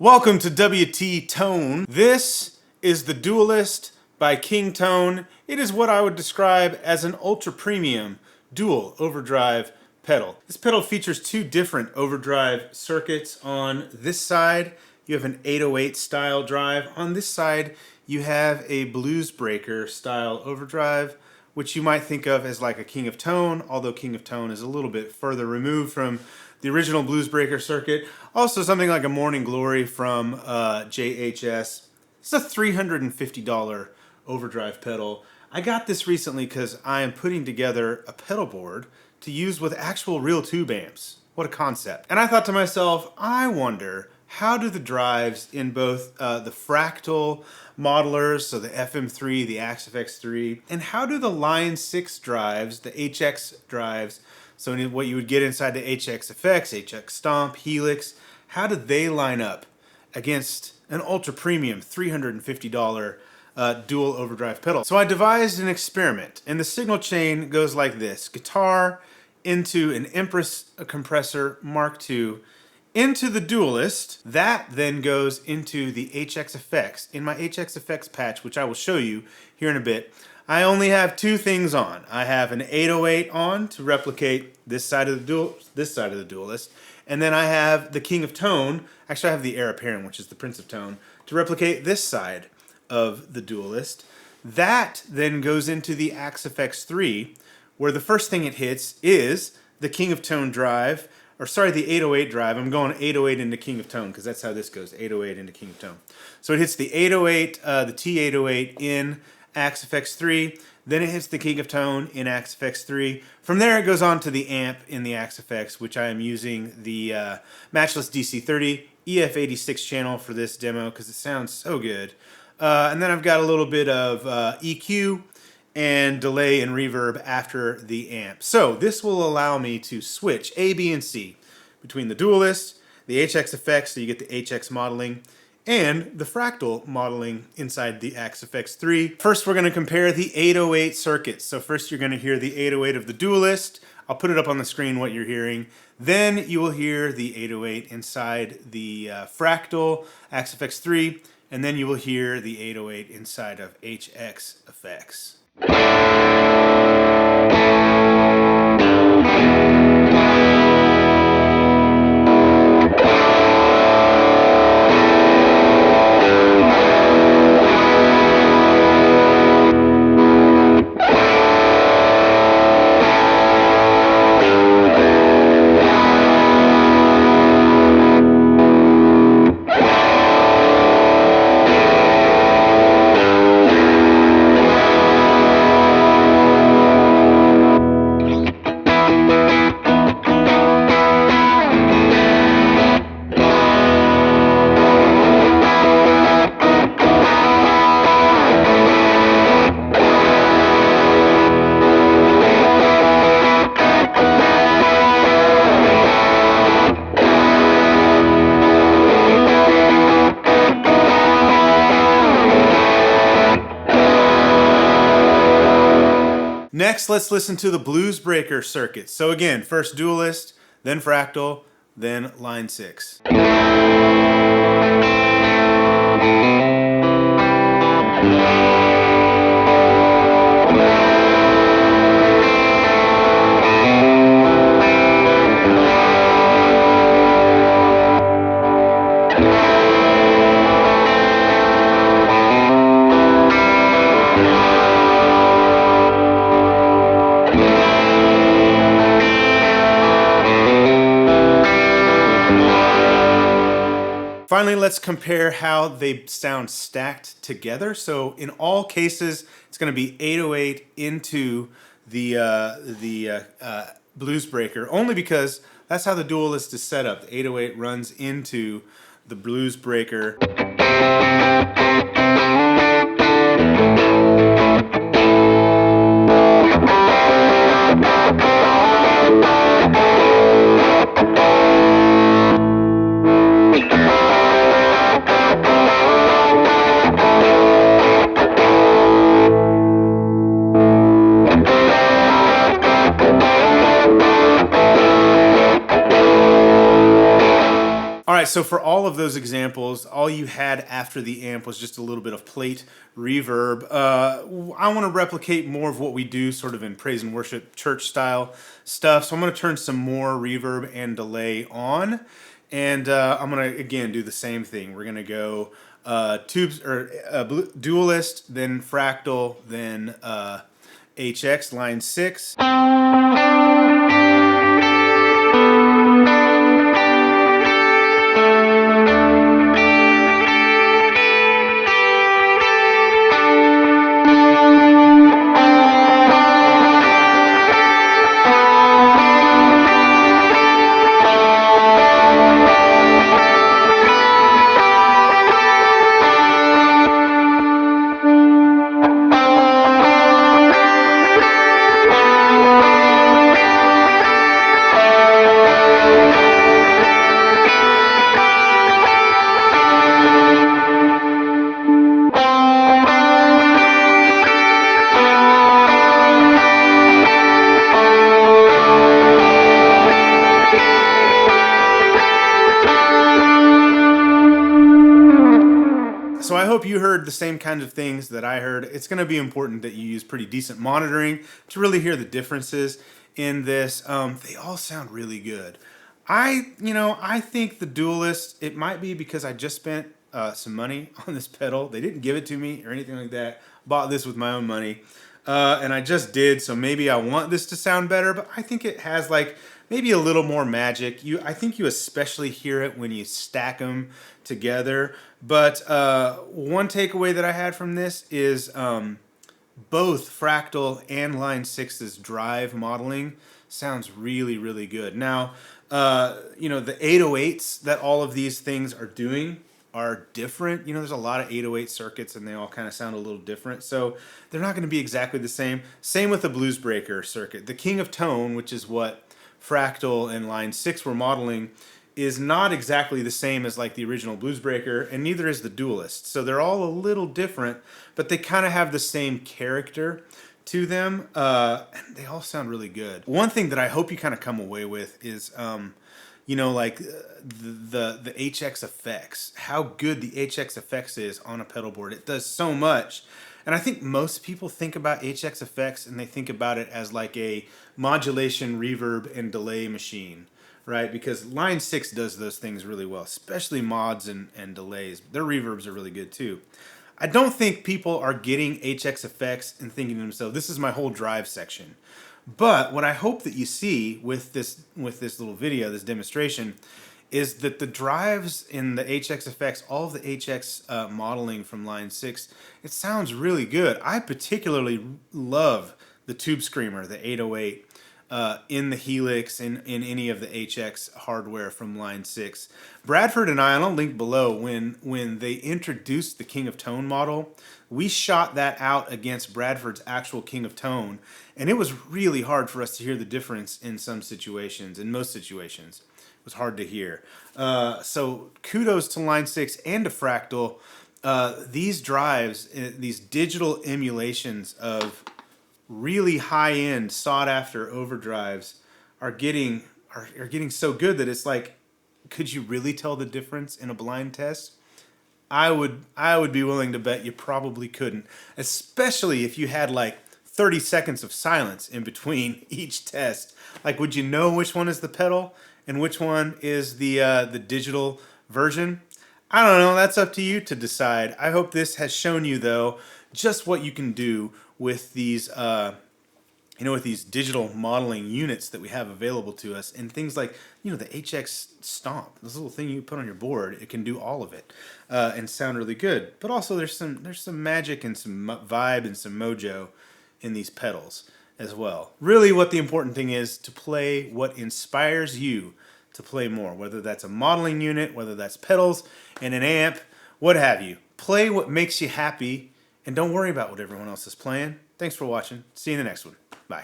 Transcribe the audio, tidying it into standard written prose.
Welcome to WT Tone. This is the Duellist by King Tone. It is what I would describe as an ultra premium dual overdrive pedal. This pedal features two different overdrive circuits. On this side, you have an 808 style drive. On this side, you have a BluesBreaker style overdrive, which you might think of as like a King of Tone, although King of Tone is a little bit further removed from the original BluesBreaker circuit. Also something like a Morning Glory from JHS. It's a $350 overdrive pedal. I got this recently because I am putting together a pedal board to use with actual real tube amps. What a concept. And I thought to myself, I wonder, how do the drives in both the Fractal modelers, so the FM3, the AXFX3, and how do the Line 6 drives, the HX drives, so what you would get inside the HXFX, HX Stomp, Helix, how do they line up against an ultra premium $350 dual overdrive pedal? So I devised an experiment, and the signal chain goes like this: guitar into an Empress compressor Mark II, into the Duellist. That then goes into the HXFX. In my HXFX patch, which I will show you here in a bit, I only have two things on. I have an 808 on to replicate this side of the Duellist, and then I have the King of Tone. Actually, I have the Heir Apparent, which is the Prince of Tone, to replicate this side of the Duellist. That then goes into the AXFX3, where the first thing it hits is the King of Tone drive, or sorry, the 808 drive. I'm going 808 into King of Tone because that's how this goes, 808 into King of Tone. So it hits the 808, the T808 in AXFX3, then it hits the King of Tone in AXFX3. From there it goes on to the amp in the AXFX, which I am using the Matchless DC30 EF86 channel for this demo because it sounds so good. And then I've got a little bit of EQ and delay and reverb after the amp. So this will allow me to switch A, B, and C between the Duellist, the HXFX, so you get the HX modeling, and the Fractal modeling inside the AXFX3. First, we're going to compare the 808 circuits. So first you're going to hear the 808 of the Duellist. I'll put it up on the screen what you're hearing. Then you will hear the 808 inside the Fractal AXFX3, and then you will hear the 808 inside of HXFX. Next, let's listen to the BluesBreaker circuit. So again, first Duellist, then Fractal, then Line 6. Finally, let's compare how they sound stacked together. So in all cases, it's going to be 808 into the BluesBreaker, only because that's how the Duellist is set up. The 808 runs into the BluesBreaker. right, so for all of those examples, all you had after the amp was just a little bit of plate reverb. I want to replicate more of what we do sort of in praise and worship church style stuff. So I'm going to turn some more reverb and delay on. And I'm going to, again, do the same thing. We're going to go tubes or Duellist, then Fractal, then HX line 6. So I hope you heard the same kinds of things that I heard. It's going to be important that you use pretty decent monitoring to really hear the differences in this. They all sound really good. I think the Duellist, it might be because I just spent some money on this pedal. They didn't give it to me or anything like that. Bought this with my own money. And I just did, so maybe I want this to sound better, but I think it has like maybe a little more magic. I think you especially hear it when you stack them together. But one takeaway that I had from this is both Fractal and Line 6's drive modeling sounds really, really good. Now, the 808s that all of these things are doing are different. There's a lot of 808 circuits and they all kind of sound a little different. So they're not going to be exactly the same. Same with the BluesBreaker circuit. The King of Tone, which is what Fractal and Line 6 were modeling, is not exactly the same as like the original BluesBreaker, and neither is the Duellist. So they're all a little different, but they kind of have the same character to them, and they all sound really good. One thing that I hope you kind of come away with is, like the HX effects, how good the HX effects is on a pedal board. It does so much. And I think most people think about HX effects and they think about it as like a modulation, reverb, and delay machine, right? Because Line 6 does those things really well, especially mods and delays. Their reverbs are really good too. I don't think people are getting HX effects and thinking to themselves, this is my whole drive section. But what I hope that you see with this little video, this demonstration, is that the drives in the HX effects, all of the HX modeling from Line 6, it sounds really good. I particularly love the Tube Screamer, the 808, in the Helix, in any of the HX hardware from Line 6. Bradford and I, and I'll link below, when they introduced the King of Tone model, we shot that out against Bradford's actual King of Tone, and it was really hard for us to hear the difference in some situations, in most situations. It was hard to hear. So kudos to Line 6 and to Fractal. These drives, these digital emulations of really high-end, sought-after overdrives are getting so good that it's like, could you really tell the difference in a blind test? I would be willing to bet you probably couldn't, especially if you had like 30 seconds of silence in between each test. Like, would you know which one is the pedal and which one is the digital version? I don't know. That's up to you to decide. I hope this has shown you, though, just what you can do with these, with these digital modeling units that we have available to us, and things like, the HX Stomp, this little thing you put on your board. It can do all of it and sound really good. But also, there's some magic and some vibe and some mojo in these pedals as well. Really, what the important thing is to play what inspires you to play more, whether that's a modeling unit, whether that's pedals and an amp, what have you. Play what makes you happy, and don't worry about what everyone else is playing. Thanks for watching. See you in the next one. Bye.